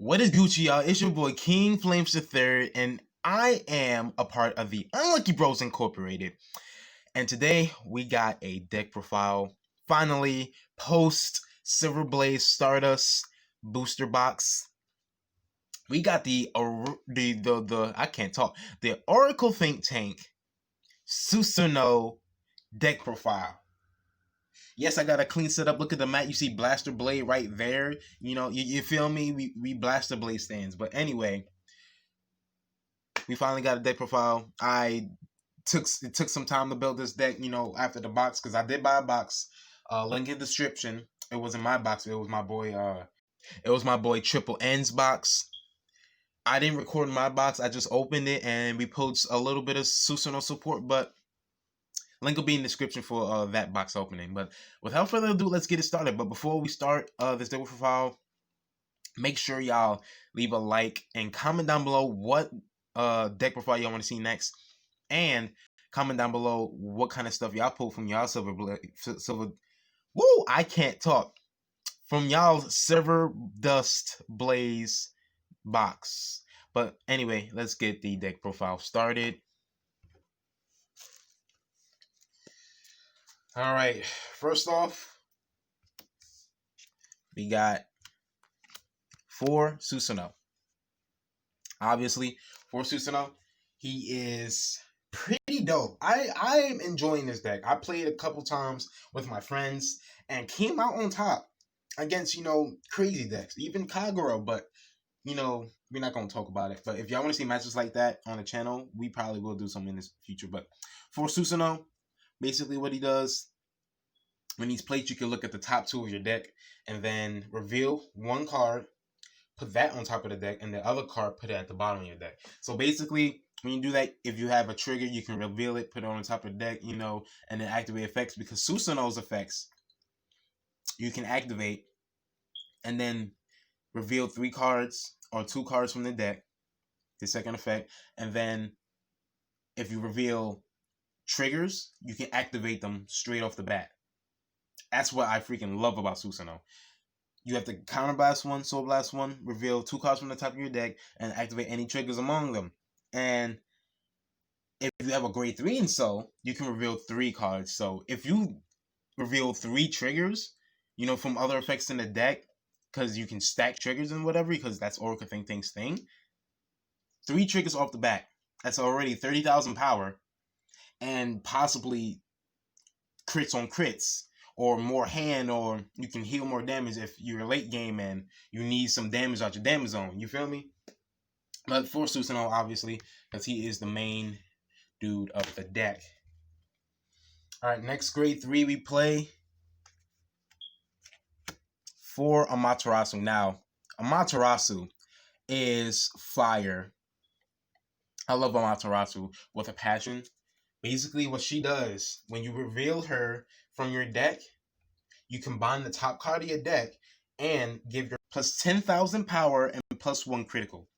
What is Gucci, y'all? It's your boy King Flames III, and I am a part of the Unlucky Bros Incorporated. And today we got a deck profile. Finally, post Silverblaze Stardust booster box. We got the I can't talk. The Oracle Think Tank Susanoo deck profile. Yes, I got a clean setup. Look at the mat. You see Blaster Blade right there. You know, you feel me? We Blaster Blade stands. But anyway, we finally got a deck profile. It took some time to build this deck, you know, after the box, because I did buy a box. Link in the description. It wasn't my box. It was my boy Triple N's box. I didn't record my box. I just opened it and we post a little bit of Susanoo support, but link will be in the description for that box opening. But without further ado, let's get it started. But before we start this deck profile, make sure y'all leave a like and comment down below what deck profile y'all want to see next, and comment down below what kind of stuff y'all pull from y'all I can't talk, from y'all Silverdust Blaze box. But anyway, let's get the deck profile started. All right, first off, we got for Susanoo. Obviously, for Susanoo, he is pretty dope. I am enjoying this deck. I played a couple times with my friends and came out on top against, you know, crazy decks, even Kagura. But, you know, we're not going to talk about it. But if y'all want to see matches like that on the channel, we probably will do some in the future. But for Susanoo, basically what he does, when he's played, you can look at the top two of your deck and then reveal one card, put that on top of the deck, and the other card, put it at the bottom of your deck. So basically, when you do that, if you have a trigger, you can reveal it, put it on top of the deck, you know, and then activate effects. Because Susanoo's effects, you can activate and then reveal 3 cards or 2 cards from the deck, the second effect. And then if you reveal triggers, you can activate them straight off the bat. That's what I freaking love about Susanoo. You have to counterblast 1, soul blast 1, reveal 2 cards from the top of your deck, and activate any triggers among them. And if you have a grade 3 in soul, you can reveal 3 cards. So if you reveal 3 triggers, you know, from other effects in the deck, because you can stack triggers and whatever, because that's Oracle Think Tank's thing. 3 triggers off the bat. That's already 30,000 power, and possibly crits on crits, or more hand, or you can heal more damage if you're late game and you need some damage out your damage zone. You feel me? But for Susanoo, obviously, because he is the main dude of the deck. Alright, next grade 3 we play for Amaterasu. Now, Amaterasu is fire. I love Amaterasu with a passion. Basically, what she does, when you reveal her from your deck, you combine the top card of your deck and give your plus 10,000 power and plus 1 critical.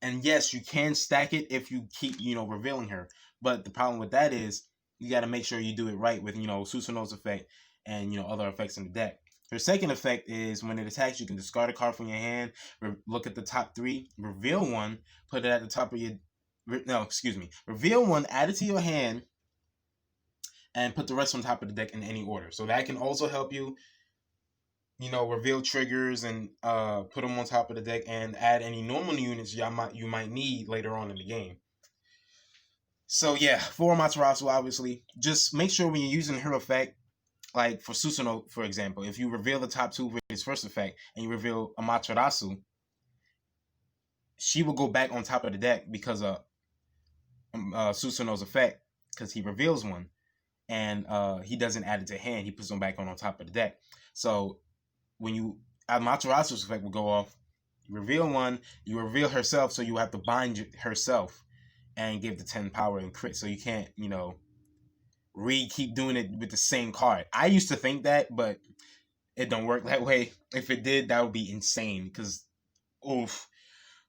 And yes, you can stack it if you keep, you know, revealing her. But the problem with that is you got to make sure you do it right with, you know, Susanoo's effect and, you know, other effects in the deck. Her second effect is when it attacks, you can discard a card from your hand, look at the top 3, reveal 1, put it at the top of your... Reveal 1, add it to your hand, and put the rest on top of the deck in any order. So that can also help you, you know, reveal triggers and put them on top of the deck and add any normal units you might need later on in the game. So yeah, for Amaterasu, obviously, just make sure when you're using her effect, like for Susanoo, for example, if you reveal the top 2 with his first effect and you reveal Amaterasu, she will go back on top of the deck because of Susanoo's effect, because he reveals 1. And he doesn't add it to hand. He puts them back on top of the deck. So when you Amaterasu's effect will go off, you reveal 1, you reveal herself, so you have to bind herself and give the 10 power and crit. So you can't, you know, keep doing it with the same card. I used to think that, but it don't work that way. If it did, that would be insane. Because, oof.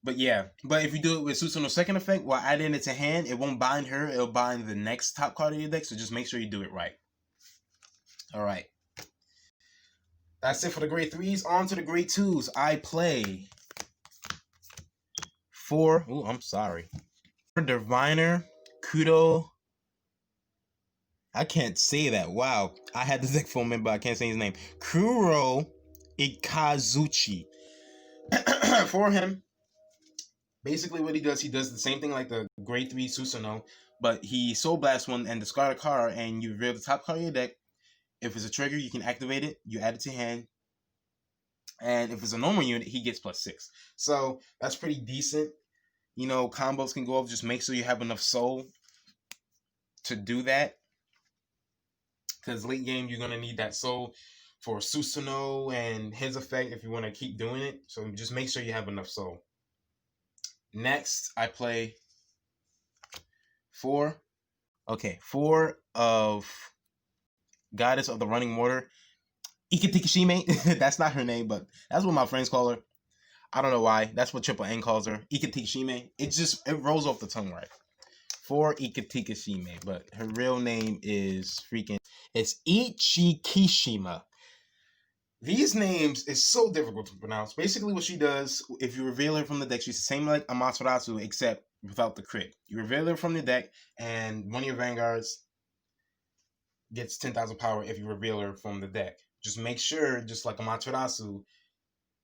But yeah, but if you do it with Susanoo's second effect, while adding it to hand, it won't bind her. It'll bind the next top card of your deck. So just make sure you do it right. All right. That's it for the grade 3s. On to the grade 2s. I play 4. Ooh, I'm sorry. Diviner, Kudo. I can't say that. Wow. I had the deck for a minute, but I can't say his name. Kuro Ikazuchi. For him, basically what he does the same thing like the grade 3 Susanoo, but he Soul Blast one and discard a card, and you reveal the top card of your deck. If it's a trigger, you can activate it. You add it to hand. And if it's a normal unit, he gets +6. So that's pretty decent. You know, combos can go off. Just make sure you have enough soul to do that. Because late game, you're going to need that soul for Susanoo and his effect if you want to keep doing it. So just make sure you have enough soul. Next, I play 4. Okay, 4 of Goddess of the Running Water. Ikatikishime. That's not her name, but that's what my friends call her. I don't know why. That's what Triple N calls her. Ikatikishime. It rolls off the tongue right. 4 Ikatikishime, but her real name is it's Ichikishima. These names is so difficult to pronounce. Basically what she does, if you reveal her from the deck, she's the same like Amaterasu, except without the crit. You reveal her from the deck, and one of your Vanguards gets 10,000 power if you reveal her from the deck. Just make sure, just like Amaterasu,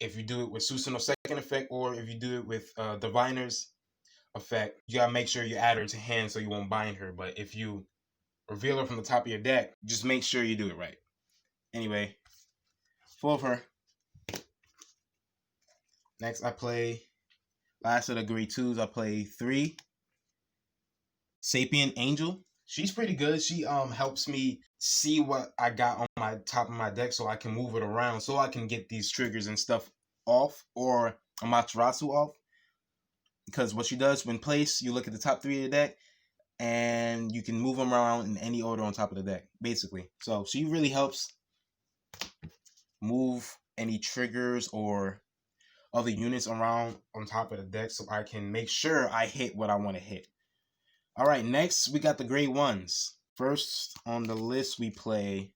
if you do it with Susanoo's second effect, or if you do it with Diviner's effect, you gotta make sure you add her to hand so you won't bind her. But if you reveal her from the top of your deck, just make sure you do it right. Anyway, 4 of her. Next, I play, last of the grade 2s, I play 3 Sapient Angel. She's pretty good. She helps me see what I got on my top of my deck so I can move it around, so I can get these triggers and stuff off, or Amaterasu off. Because what she does, when placed, you look at the top 3 of the deck, and you can move them around in any order on top of the deck, basically. So she really helps move any triggers or other units around on top of the deck, so I can make sure I hit what I want to hit. All right, next we got the grade 1s. First on the list, we play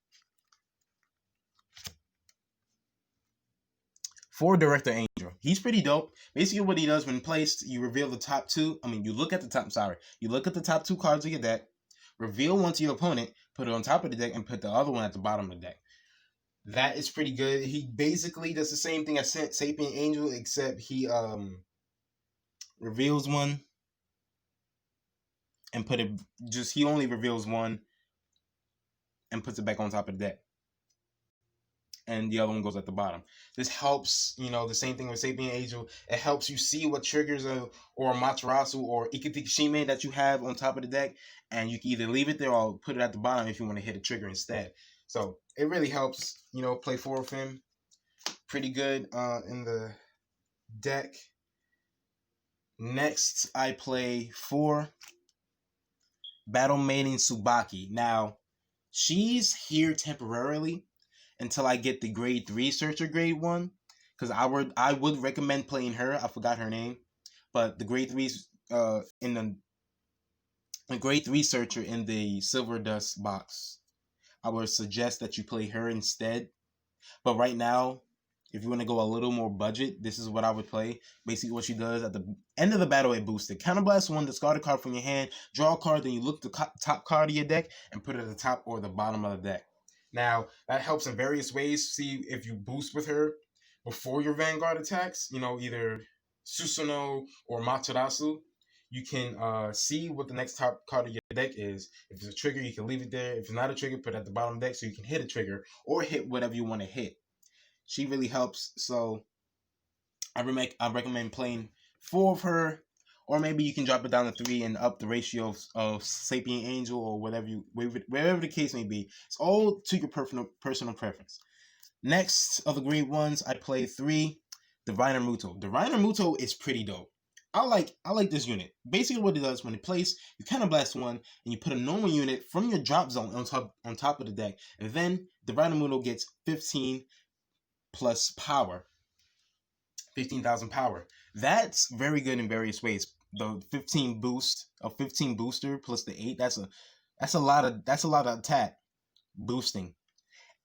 4 Director Angel. He's pretty dope. Basically what he does when placed, you reveal the top 2. You look at the top 2 cards of your deck, reveal one to your opponent, put it on top of the deck, and put the other one at the bottom of the deck. That is pretty good. He basically does the same thing as Sapient Angel, except he reveals one and he only reveals one and puts it back on top of the deck. And the other one goes at the bottom. This helps, the same thing with Sapient Angel. It helps you see what triggers or Amaterasu or Ikatikishime that you have on top of the deck, and you can either leave it there or put it at the bottom if you want to hit a trigger instead. So it really helps, play 4 of him. Pretty good in the deck. Next, I play 4 Battle Maiden Tsubaki. Now, she's here temporarily until I get the grade 3 Searcher grade 1, because I would recommend playing her. I forgot her name, but the grade 3's in the grade 3 Searcher in the Silverdust box, I would suggest that you play her instead. But right now, if you want to go a little more budget, this is what I would play. Basically, what she does at the end of the battle, it boosts it. Counterblast 1, discard a card from your hand, draw a card, then you look the top card of your deck and put it at the top or the bottom of the deck. Now, that helps in various ways. See if you boost with her before your Vanguard attacks, either Susanoo or Materasu. You can see what the next top card of your deck is. If it's a trigger, you can leave it there. If it's not a trigger, put it at the bottom of the deck so you can hit a trigger or hit whatever you want to hit. She really helps. So I recommend playing 4 of her, or maybe you can drop it down to 3 and up the ratio of Sapient Angel or wherever the case may be. It's all to your personal preference. Next of the grade 1s, I play 3 Diviner Muto. Diviner Muto is pretty dope. I like this unit. Basically what it does, when it plays, you Counterblast 1 and you put a normal unit from your drop zone on top of the deck, and then Diviner Muto gets 15 plus power. 15,000 power. That's very good in various ways. The 15 booster plus the 8, that's a lot of attack boosting.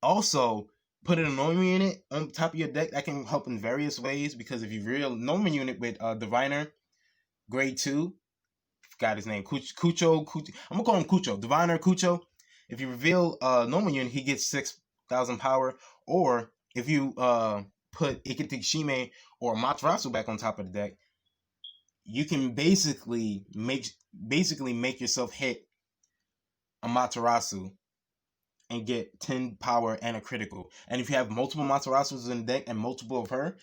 Also, put an normal unit on top of your deck. That can help in various ways, because if you real normal unit with Diviner grade 2, forgot his name, Cucho, I'm gonna call him Cucho, Diviner Cucho. If you reveal normal unit, he gets 6,000 power. Or if you put Ikitishime or Matarasu back on top of the deck, you can basically make yourself hit Amaterasu and get 10 power and a critical. And if you have multiple Materasus in the deck and multiple of her,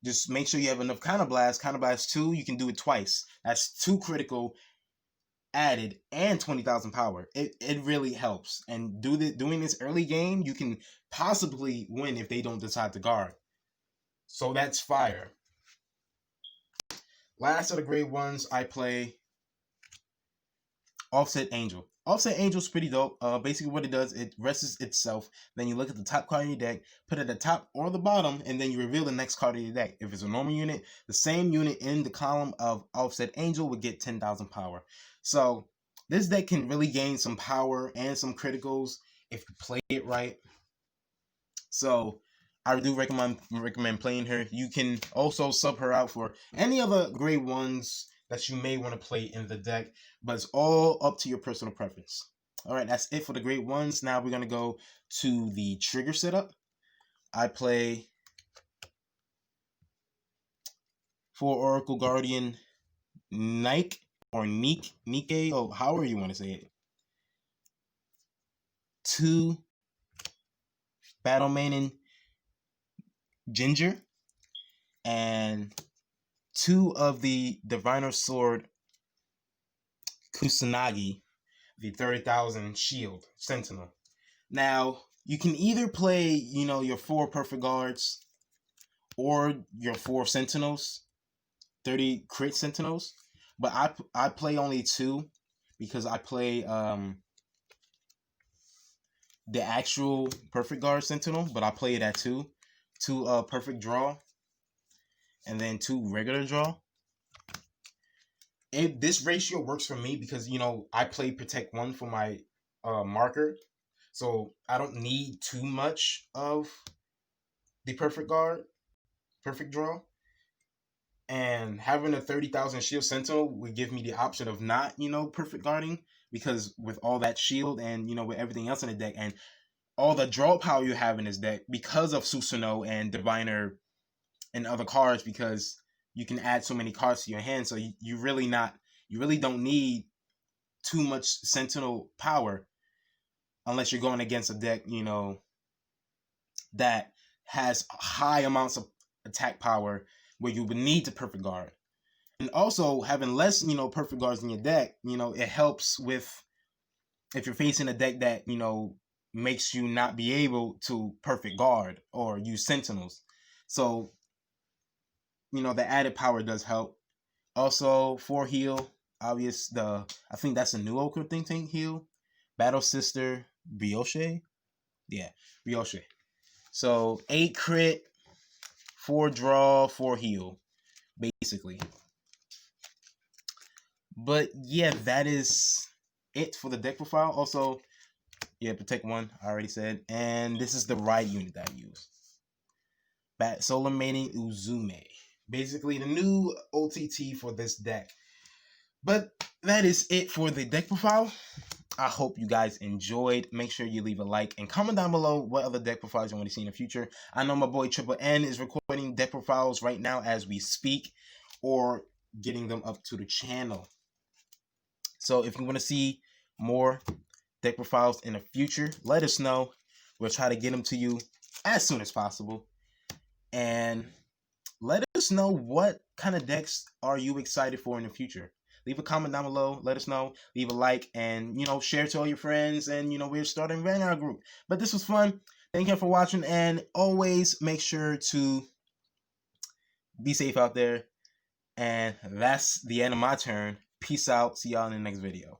just make sure you have enough Counterblast. Counterblast 2, you can do it twice. That's 2 critical added and 20,000 power. It really helps. And doing this early game, you can possibly win if they don't decide to guard. So that's fire. Last of the grade 1s, I play Offset Angel. Offset Angel is pretty dope. Basically what it does, it rests itself. Then you look at the top card of your deck, put it at the top or the bottom, and then you reveal the next card of your deck. If it's a normal unit, the same unit in the column of Offset Angel would get 10,000 power. So this deck can really gain some power and some criticals if you play it right. So I do recommend playing her. You can also sub her out for any other grade 1s that you may want to play in the deck, but it's all up to your personal preference. All right, that's it for the grade 1s. Now we're going to go to the trigger setup. I play 4 Oracle Guardian Nike or Nike, or however you want to say it. 2 Battle Maiden Ginger, and 2 of the Diviner Sword Kusanagi, the 30,000 shield Sentinel. Now, you can either play, your 4 Perfect Guards or your 4 Sentinels, 30 crit Sentinels, but I play only 2 because I play the actual Perfect Guard Sentinel, but I play it at 2 Perfect Draw, and then 2 regular draw. This ratio works for me because, I play Protect 1 for my marker. So I don't need too much of the Perfect Guard, Perfect Draw. And having a 30,000 shield Sentinel would give me the option of not, Perfect Guarding. Because with all that shield and, with everything else in the deck and all the draw power you have in this deck because of Susanoo and Diviner and other cards, because you can add so many cards to your hand, so you really don't need too much Sentinel power unless you're going against a deck, that has high amounts of attack power where you would need to Perfect Guard. And also having less, Perfect Guards in your deck, it helps with if you're facing a deck that, makes you not be able to Perfect Guard or use Sentinels. So the added power does help. Also, 4 heal, I think that's a new Okra thing, heal. Battle Sister Brioche. Yeah, Brioche. So 8 crit, 4 draw, 4 heal, basically. But yeah, that is it for the deck profile. Also, yeah, Protect 1, I already said. And this is the ride unit that I use. Solar Maiden Uzume. Basically, the new OTT for this deck. But that is it for the deck profile. I hope you guys enjoyed. Make sure you leave a like and comment down below what other deck profiles you want to see in the future. I know my boy Triple N is recording deck profiles right now as we speak, or getting them up to the channel. So if you want to see more deck profiles in the future, let us know. We'll try to get them to you as soon as possible. And let us know what kind of decks are you excited for in the future. Leave a comment down below. Let us know. Leave a like and, share to all your friends. And, we're starting right our group. But this was fun. Thank you for watching. And always make sure to be safe out there. And that's the end of my turn. Peace out. See y'all in the next video.